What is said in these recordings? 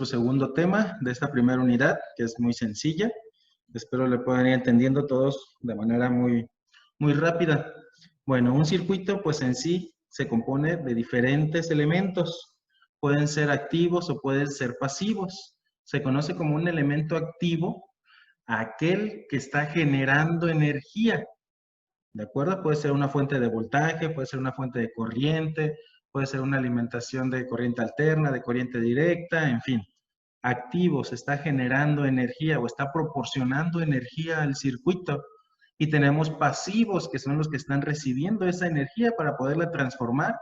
nuestro segundo tema de esta primera unidad, que es muy sencilla. Espero le puedan ir entendiendo todos de manera muy rápida. Bueno, un circuito pues en sí se compone de diferentes elementos. Pueden ser activos o pueden ser pasivos. Se conoce como un elemento activo aquel que está generando energía. ¿De acuerdo? Puede ser una fuente de voltaje, puede ser una fuente de corriente, puede ser una alimentación de corriente alterna, de corriente directa, en fin. Activo, se está generando energía o está proporcionando energía al circuito. Y tenemos pasivos, que son los que están recibiendo esa energía para poderla transformar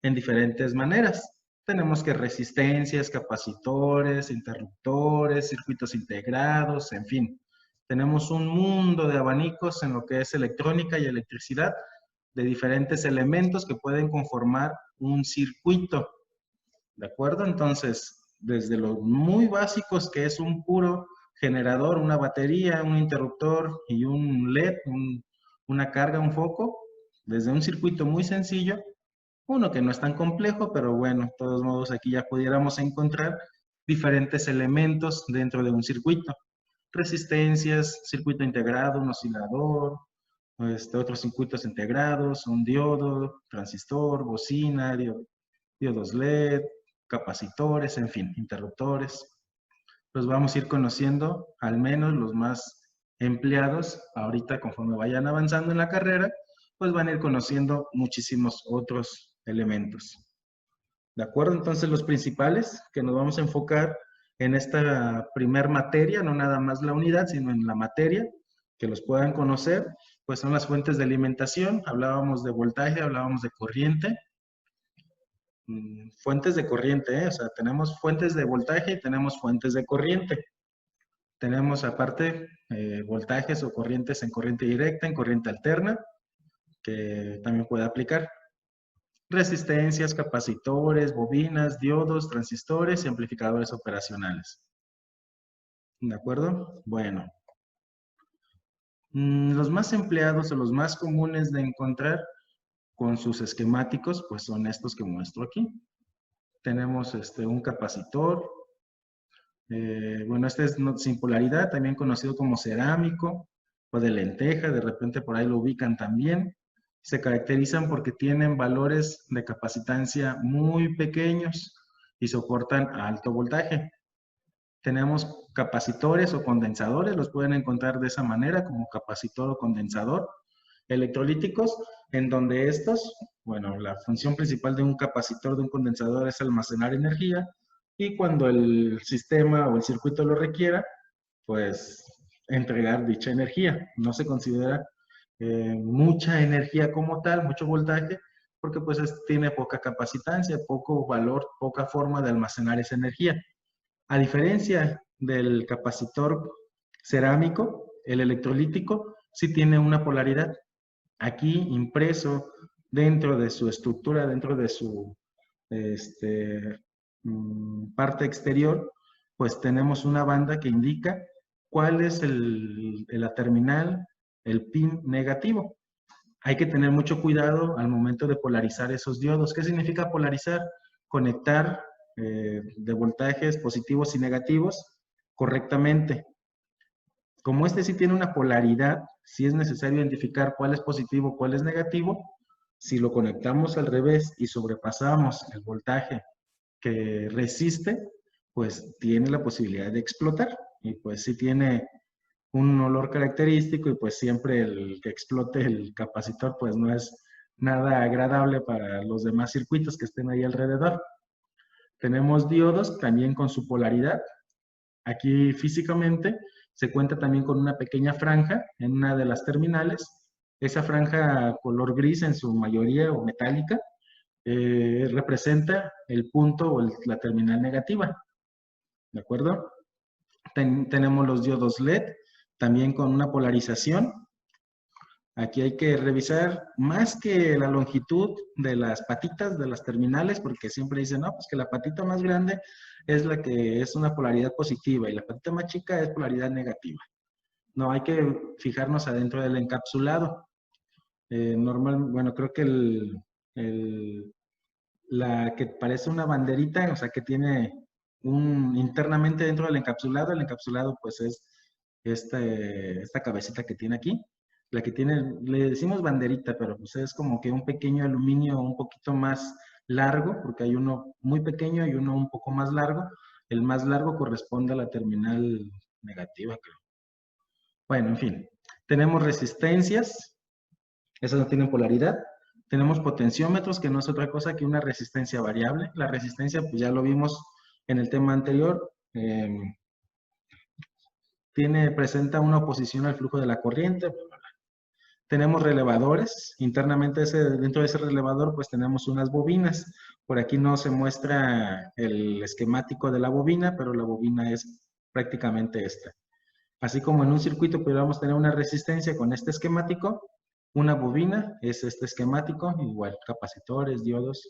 en diferentes maneras. Tenemos que resistencias, capacitores, interruptores, circuitos integrados, en fin. Tenemos un mundo de abanicos en lo que es electrónica y electricidad, de diferentes elementos que pueden conformar un circuito. ¿De acuerdo? Entonces, desde los muy básicos, que es un puro generador, una batería, un interruptor y un LED, una carga, un foco, desde un circuito muy sencillo, uno que no es tan complejo, pero bueno, de todos modos aquí ya pudiéramos encontrar diferentes elementos dentro de un circuito. Resistencias, circuito integrado, un oscilador, otros circuitos integrados, un diodo, transistor, bocina, diodos LED, capacitores, en fin, interruptores. Los vamos a ir conociendo, al menos los más empleados, ahorita conforme vayan avanzando en la carrera, pues van a ir conociendo muchísimos otros elementos. ¿De acuerdo? Entonces los principales que nos vamos a enfocar en esta primer materia, no nada más la unidad, sino en la materia, que los puedan conocer, pues son las fuentes de alimentación. Hablábamos de voltaje, hablábamos de corriente. Fuentes de corriente, ¿eh? O sea, tenemos fuentes de voltaje y tenemos fuentes de corriente. Tenemos aparte voltajes o corrientes en corriente directa, en corriente alterna, que también puede aplicar. Resistencias, capacitores, bobinas, diodos, transistores y amplificadores operacionales. ¿De acuerdo? Bueno. Los más empleados o los más comunes de encontrar con sus esquemáticos, pues son estos que muestro aquí. Tenemos un capacitor. Bueno, este es sin polaridad, también conocido como cerámico o de lenteja, de repente por ahí lo ubican también. Se caracterizan porque tienen valores de capacitancia muy pequeños y soportan alto voltaje. Tenemos capacitores o condensadores, los pueden encontrar de esa manera, como capacitor o condensador. Electrolíticos, en donde estos, bueno, la función principal de un capacitor, de un condensador, es almacenar energía, y cuando el sistema o el circuito lo requiera, pues entregar dicha energía. No se considera mucha energía como tal, mucho voltaje, porque pues tiene poca capacitancia, poco valor, poca forma de almacenar esa energía. A diferencia del capacitor cerámico, el electrolítico sí tiene una polaridad. Aquí impreso dentro de su estructura, dentro de su parte exterior, pues tenemos una banda que indica cuál es la terminal, el pin negativo. Hay que tener mucho cuidado al momento de polarizar esos diodos. ¿Qué significa polarizar? Conectar de voltajes positivos y negativos correctamente. Como este sí tiene una polaridad, sí es necesario identificar cuál es positivo, cuál es negativo. Si lo conectamos al revés y sobrepasamos el voltaje que resiste, pues tiene la posibilidad de explotar. Y pues sí tiene un olor característico, y pues siempre el que explote el capacitor pues no es nada agradable para los demás circuitos que estén ahí alrededor. Tenemos diodos también con su polaridad. Aquí físicamente se cuenta también con una pequeña franja en una de las terminales. Esa franja color gris en su mayoría o metálica representa el punto o la terminal negativa. ¿De acuerdo? Tenemos los diodos LED también con una polarización. Aquí hay que revisar más que la longitud de las patitas de las terminales, porque siempre dicen, no, pues que la patita más grande es la que es una polaridad positiva y la patita más chica es polaridad negativa. No, hay que fijarnos adentro del encapsulado. Bueno, creo que la que parece una banderita, o sea, que tiene internamente dentro del encapsulado. El encapsulado pues es esta cabecita que tiene aquí. La que tiene, le decimos banderita, pero pues es como que un pequeño aluminio un poquito más largo, porque hay uno muy pequeño y uno un poco más largo. El más largo corresponde a la terminal negativa, creo. Bueno, en fin. Tenemos resistencias, esas no tienen polaridad. Tenemos potenciómetros, que no es otra cosa que una resistencia variable. La resistencia, pues ya lo vimos en el tema anterior, presenta una oposición al flujo de la corriente. Tenemos relevadores. Internamente dentro de ese relevador, pues tenemos unas bobinas. Por aquí no se muestra el esquemático de la bobina, pero la bobina es prácticamente esta. Así como en un circuito pudiéramos tener una resistencia con este esquemático, una bobina es este esquemático, igual capacitores, diodos,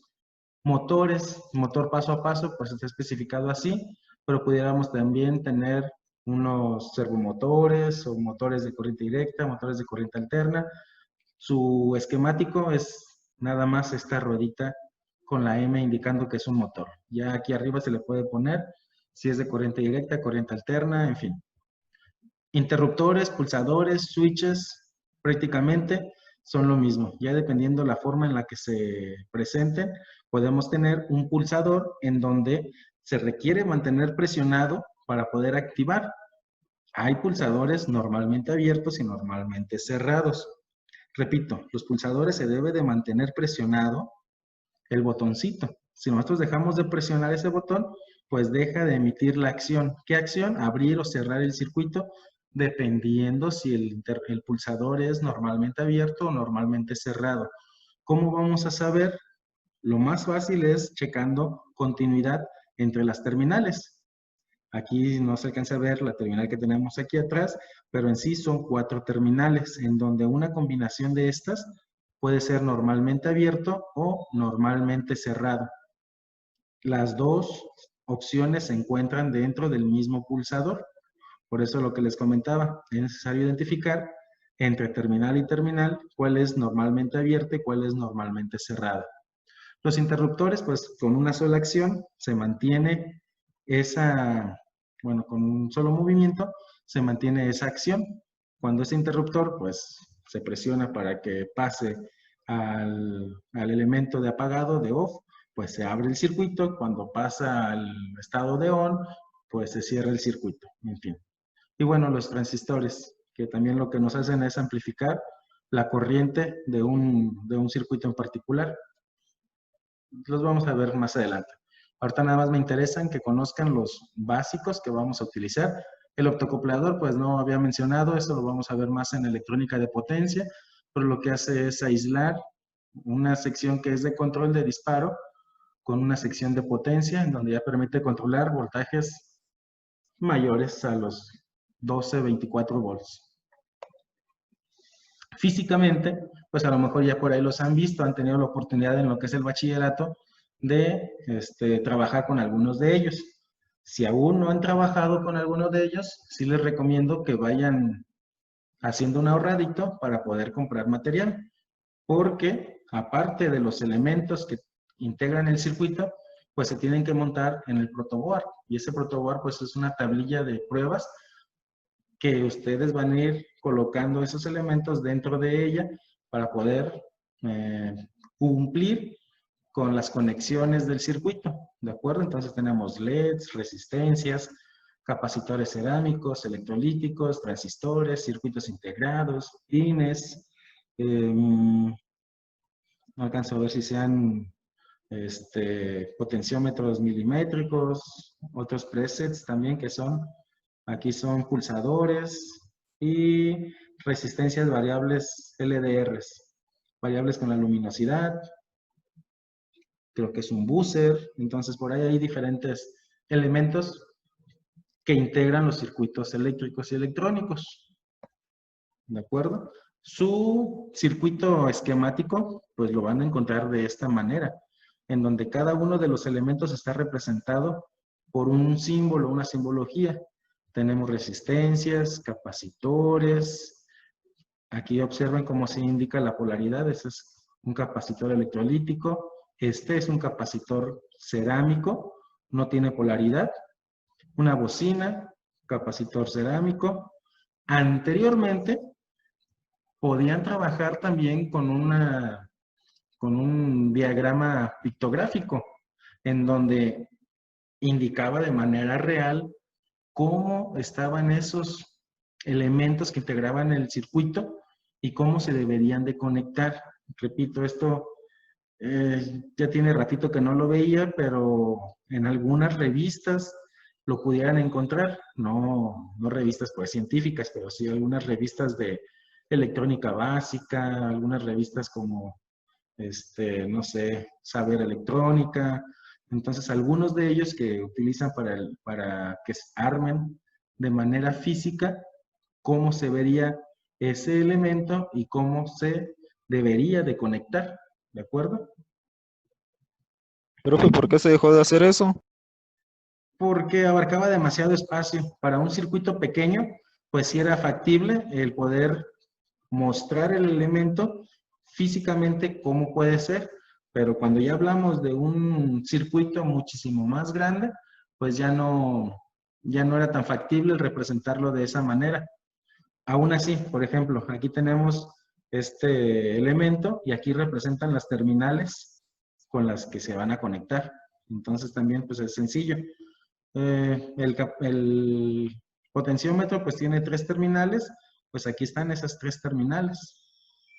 motores, motor paso a paso, pues está especificado así, pero pudiéramos también tener unos servomotores o motores de corriente directa, motores de corriente alterna. Su esquemático es nada más esta ruedita con la M indicando que es un motor. Ya aquí arriba se le puede poner si es de corriente directa, corriente alterna, en fin. Interruptores, pulsadores, switches, prácticamente son lo mismo. Ya dependiendo la forma en la que se presenten, podemos tener un pulsador en donde se requiere mantener presionado para poder activar. Hay pulsadores normalmente abiertos y normalmente cerrados. Repito, los pulsadores se debe de mantener presionado el botoncito. Si nosotros dejamos de presionar ese botón, pues deja de emitir la acción. ¿Qué acción? Abrir o cerrar el circuito, dependiendo si el pulsador es normalmente abierto o normalmente cerrado. ¿Cómo vamos a saber? Lo más fácil es checando continuidad entre las terminales. Aquí no se alcanza a ver la terminal que tenemos aquí atrás, pero en sí son 4 terminales, en donde una combinación de estas puede ser normalmente abierto o normalmente cerrado. Las dos opciones se encuentran dentro del mismo pulsador. Por eso lo que les comentaba, es necesario identificar entre terminal y terminal cuál es normalmente abierta y cuál es normalmente cerrada. Los interruptores, pues con una sola acción se mantiene con un solo movimiento se mantiene esa acción. Cuando ese interruptor, pues se presiona para que pase al elemento de apagado, de off, pues se abre el circuito. Cuando pasa al estado de on, pues se cierra el circuito, en fin. Y bueno, los transistores, que también lo que nos hacen es amplificar la corriente de un circuito en particular. Los vamos a ver más adelante. Ahorita nada más me interesan que conozcan los básicos que vamos a utilizar. El optocoplador, pues no había mencionado, eso lo vamos a ver más en electrónica de potencia, pero lo que hace es aislar una sección que es de control de disparo con una sección de potencia, en donde ya permite controlar voltajes mayores a los 12, 24 volts. Físicamente, pues a lo mejor ya por ahí los han visto, han tenido la oportunidad en lo que es el bachillerato de trabajar con algunos de ellos. Si aún no han trabajado con algunos de ellos, sí les recomiendo que vayan haciendo un ahorradito para poder comprar material, porque aparte de los elementos que integran el circuito, pues se tienen que montar en el protoboard, y ese protoboard pues es una tablilla de pruebas que ustedes van a ir colocando esos elementos dentro de ella para poder cumplir con las conexiones del circuito, ¿de acuerdo? Entonces tenemos LEDs, resistencias, capacitores cerámicos, electrolíticos, transistores, circuitos integrados, pines, no alcanzo a ver si sean potenciómetros milimétricos, otros presets también que son, aquí son pulsadores y resistencias variables LDRs, variables con la luminosidad, creo que es un buzzer. Entonces por ahí hay diferentes elementos que integran los circuitos eléctricos y electrónicos, ¿de acuerdo? Su circuito esquemático, pues lo van a encontrar de esta manera, en donde cada uno de los elementos está representado por un símbolo, una simbología. Tenemos resistencias, capacitores. Aquí observen cómo se indica la polaridad. Este es un capacitor electrolítico. Este es un capacitor cerámico. No tiene polaridad. una bocina, capacitor cerámico. Anteriormente podían trabajar también con un diagrama pictográfico en donde indicaba de manera real cómo estaban esos elementos que integraban el circuito y cómo se deberían de conectar. Repito, esto ya tiene ratito que no lo veía, pero en algunas revistas lo pudieran encontrar, no revistas pues científicas, pero sí algunas revistas de electrónica básica, algunas revistas como, no sé, Saber Electrónica. Entonces, algunos de ellos que utilizan para que armen de manera física cómo se vería ese elemento y cómo se debería de conectar, ¿de acuerdo? Profe, ¿por qué se dejó de hacer eso? Porque abarcaba demasiado espacio. Para un circuito pequeño, pues sí era factible el poder mostrar el elemento físicamente cómo puede ser, pero cuando ya hablamos de un circuito muchísimo más grande, pues ya no era tan factible el representarlo de esa manera. Aún así, por ejemplo, aquí tenemos este elemento y aquí representan las terminales con las que se van a conectar. Entonces también pues es sencillo. El potenciómetro pues tiene 3 terminales, pues aquí están esas 3 terminales.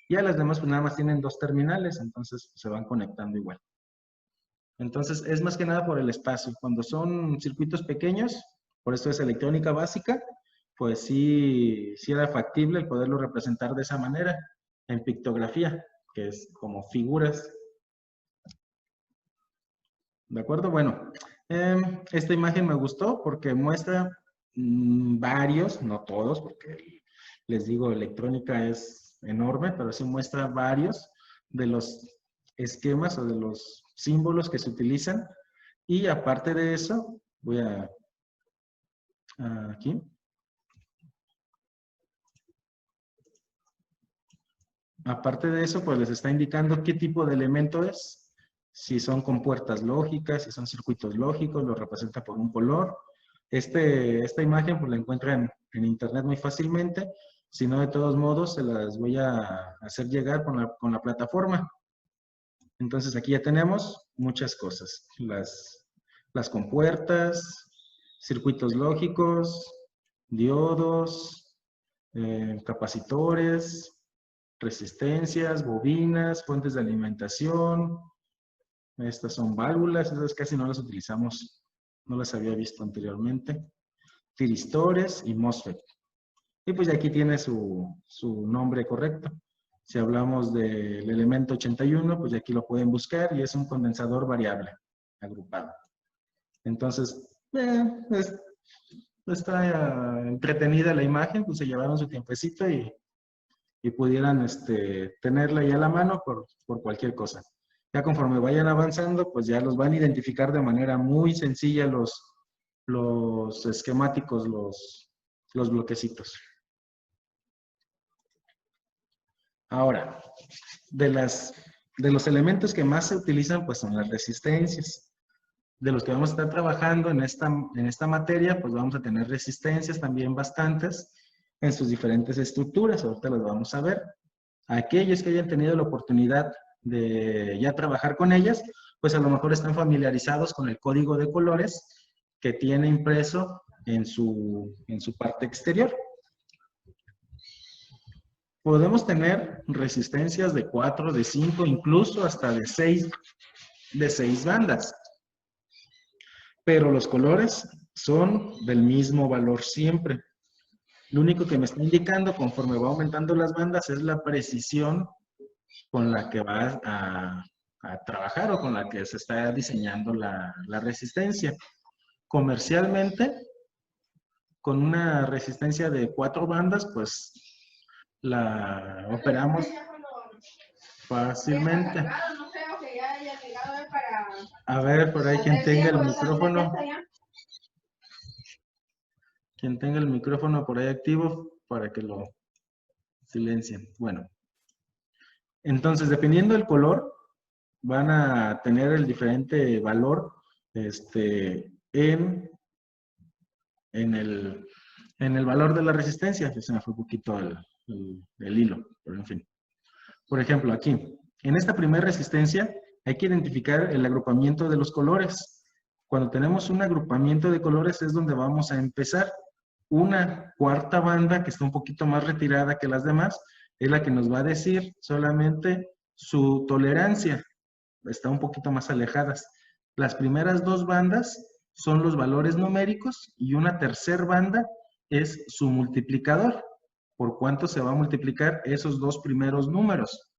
Ya las demás pues nada más tienen 2 terminales, entonces pues, se van conectando igual. Entonces es más que nada por el espacio. Cuando son circuitos pequeños, por esto es electrónica básica, pues sí era factible el poderlo representar de esa manera, en pictografía, que es como figuras. ¿De acuerdo? Bueno, esta imagen me gustó porque muestra varios, no todos, porque les digo, electrónica es enorme, pero sí muestra varios de los esquemas o de los símbolos que se utilizan. Y aparte de eso, voy a aquí. Aparte de eso, pues les está indicando qué tipo de elemento es. Si son compuertas lógicas, si son circuitos lógicos, lo representa por un color. Esta imagen pues la encuentran en internet muy fácilmente. Si no, de todos modos, se las voy a hacer llegar con la plataforma. Entonces aquí ya tenemos muchas cosas. Las compuertas, circuitos lógicos, diodos, capacitores, resistencias, bobinas, fuentes de alimentación. Estas son válvulas, esas casi no las utilizamos, no las había visto anteriormente. Tiristores y MOSFET. Y pues aquí tiene su nombre correcto. Si hablamos del elemento 81, pues aquí lo pueden buscar y es un condensador variable agrupado. Entonces, está entretenida la imagen, pues se llevaron su tiempecito y pudieran tenerla ya a la mano por cualquier cosa. Ya conforme vayan avanzando, pues ya los van a identificar de manera muy sencilla los esquemáticos, los bloquecitos. Ahora, de los elementos que más se utilizan, pues son las resistencias. De los que vamos a estar trabajando en esta materia, pues vamos a tener resistencias también bastantes en sus diferentes estructuras. Ahorita las vamos a ver. Aquellos que hayan tenido la oportunidad de ya trabajar con ellas, pues a lo mejor están familiarizados con el código de colores que tiene impreso en su parte exterior. Podemos tener resistencias de 4, de 5, incluso hasta de 6 bandas. Pero los colores son del mismo valor siempre. Lo único que me está indicando conforme va aumentando las bandas es la precisión con la que va a trabajar o con la que se está diseñando la resistencia. Comercialmente, con una resistencia de 4 bandas, pues la operamos fácilmente. A ver, por ahí quien tenga el micrófono. Quien tenga el micrófono por ahí activo para que lo silencien. Bueno, entonces dependiendo del color, van a tener el diferente valor en en el valor de la resistencia. Se me fue un poquito el hilo, pero en fin. Por ejemplo, aquí, en esta primera resistencia hay que identificar el agrupamiento de los colores. Cuando tenemos un agrupamiento de colores es donde vamos a empezar. Una cuarta banda que está un poquito más retirada que las demás es la que nos va a decir solamente su tolerancia. Está un poquito más alejadas. Las primeras dos bandas son los valores numéricos y una tercera banda es su multiplicador. ¿Por cuánto se va a multiplicar esos dos primeros números?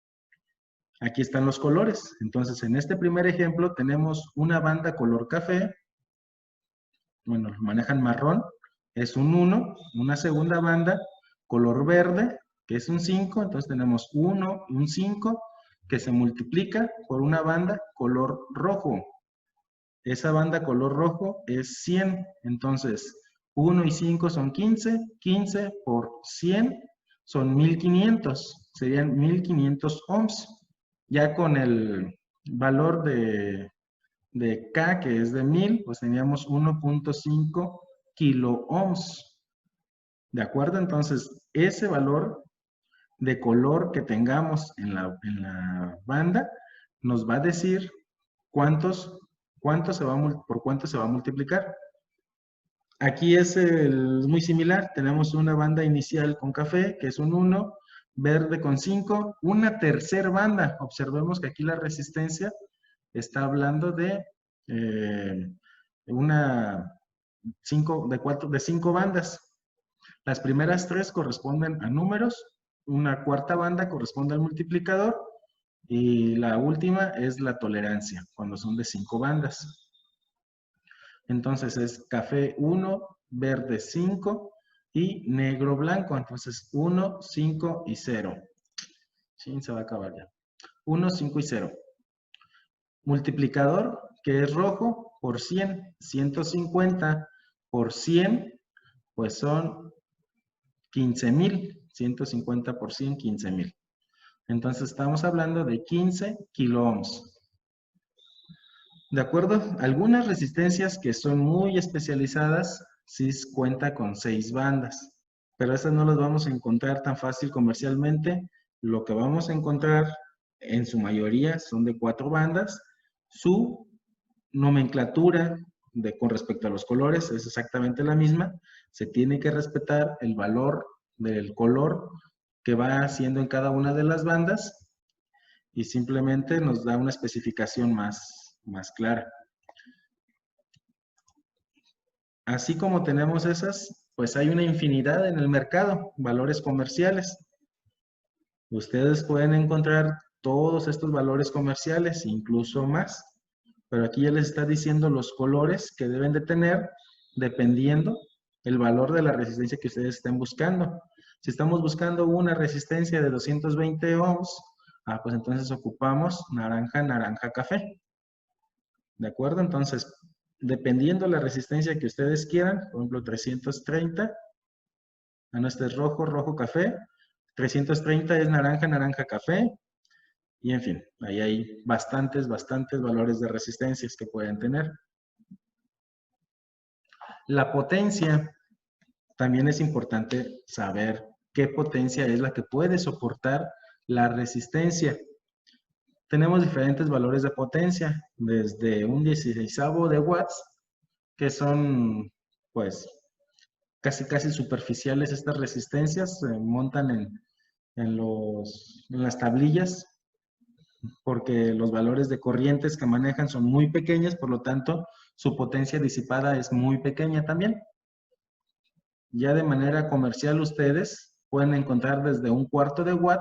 Aquí están los colores. Entonces, en este primer ejemplo tenemos una banda color café. Bueno, lo manejan marrón. Es un 1. Una segunda banda color verde, que es un 5. Entonces tenemos 1 y un 5 que se multiplica por una banda color rojo. Esa banda color rojo es 100. Entonces, 1 y 5 son 15. 15 por 100 son 1500. Serían 1500 ohms. Ya con el valor de K, que es de 1000, pues teníamos 1.5 kilo ohms. ¿De acuerdo? Entonces, ese valor de color que tengamos en la banda nos va a decir por cuánto se va a multiplicar. Aquí es muy similar. Tenemos una banda inicial con café, que es un 1, verde con 5, una tercera banda. Observemos que aquí la resistencia está hablando de de 5 bandas. Las primeras 3 corresponden a números, una cuarta banda corresponde al multiplicador y la última es la tolerancia, cuando son de 5 bandas. Entonces es café 1, verde 5 y negro blanco. Entonces 1, 5 y 0. Sí, se va a acabar ya. 1, 5 y 0. Multiplicador, que es rojo, por 100. 150 por 100, pues son 15,000. 150 por 100, 15,000. Entonces estamos hablando de 15 kilo ohms. ¿De acuerdo? Algunas resistencias que son muy especializadas, sí cuenta con 6 bandas, pero estas no las vamos a encontrar tan fácil comercialmente. Lo que vamos a encontrar en su mayoría son de 4 bandas. Su nomenclatura con respecto a los colores es exactamente la misma. Se tiene que respetar el valor del color que va haciendo en cada una de las bandas y simplemente nos da una especificación más clara. Así como tenemos esas, pues hay una infinidad en el mercado, valores comerciales. Ustedes pueden encontrar todos estos valores comerciales, incluso más. Pero aquí ya les está diciendo los colores que deben de tener dependiendo el valor de la resistencia que ustedes estén buscando. Si estamos buscando una resistencia de 220 ohms, pues entonces ocupamos naranja, naranja, café. ¿De acuerdo? Entonces, dependiendo la resistencia que ustedes quieran, por ejemplo, 330, este es rojo, rojo, café. 330 es naranja, naranja, café. Y en fin, ahí hay bastantes valores de resistencias que pueden tener. La potencia, también es importante saber qué potencia es la que puede soportar la resistencia. Tenemos diferentes valores de potencia, desde un 16avo de watts, que son, pues, casi superficiales estas resistencias, se montan en las tablillas, porque los valores de corrientes que manejan son muy pequeños, por lo tanto, su potencia disipada es muy pequeña también. Ya de manera comercial ustedes pueden encontrar desde un cuarto de watt,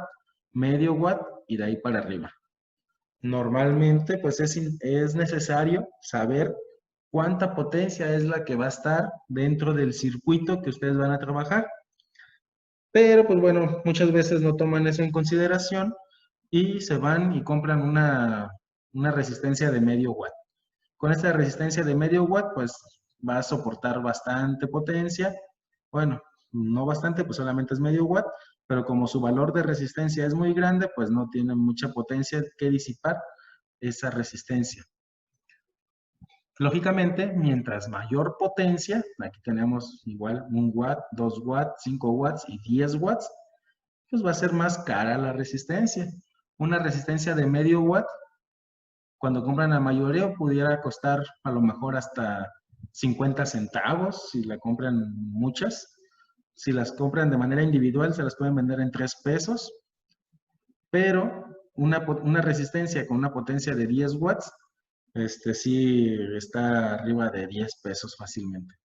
medio watt y de ahí para arriba. Normalmente, pues es necesario saber cuánta potencia es la que va a estar dentro del circuito que ustedes van a trabajar. Pero, pues bueno, muchas veces no toman eso en consideración y se van y compran una resistencia de medio watt. Con esta resistencia de medio watt, pues va a soportar bastante potencia. Bueno, no bastante, pues solamente es medio watt, pero como su valor de resistencia es muy grande, pues no tiene mucha potencia que disipar esa resistencia. Lógicamente, mientras mayor potencia, aquí tenemos igual 1 watt, 2 watts, 5 watts y 10 watts, pues va a ser más cara la resistencia. Una resistencia de medio watt, cuando compran a mayoreo, pudiera costar a lo mejor hasta 50 centavos si la compran muchas. Si las compran de manera individual, se las pueden vender en 3 pesos. Pero una resistencia con una potencia de 10 watts, sí está arriba de 10 pesos fácilmente.